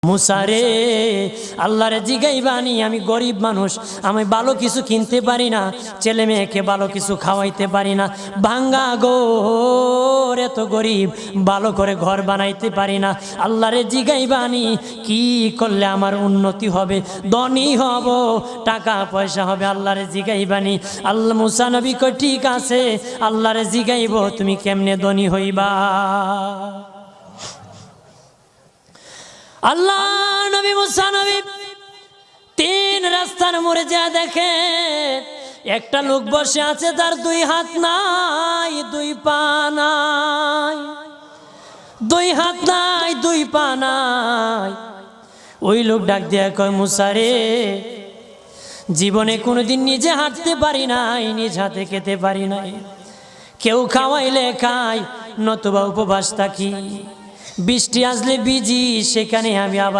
মুসারে আল্লাহরে জিগাইবানি, আমি গরিব মানুষ, আমি ভালো কিছু কিনতে পারি না, ছেলে মেয়েকে ভালো কিছু খাওয়াইতে পারি না, ভাঙ্গা ঘর, এত গরিব, ভালো করে ঘর বানাইতে পারি না। আল্লাহরে জিগাইবানি কি করলে আমার উন্নতি হবে, ধনী হব, টাকা পয়সা হবে। আল্লাহরে জিগাইবানি। আল্লাহ মুসা নবী কই ঠিক আছে, আল্লাহরে জিগাইব তুমি কেমনে ধনী হইবা। আল্লাহ নবী মুসা নবী তিন রাস্তার মোড়ে যা দেখে একটা লোক বসে আছে, তার দুই হাত নাই, দুই পা নাই, দুই হাত নাই, দুই পা নাই। ওই লোক ডাক দিয়া কয়, মুসা রে, জীবনে কোনোদিন নিজে হাঁটতে পারি নাই, নিজ হাতে খেতে পারি নাই, কেউ খাওয়াইলে খাই, নতুবা উপবাস থাকি, বৃষ্টি আসলে ভিজি, সেখানে আমি আবার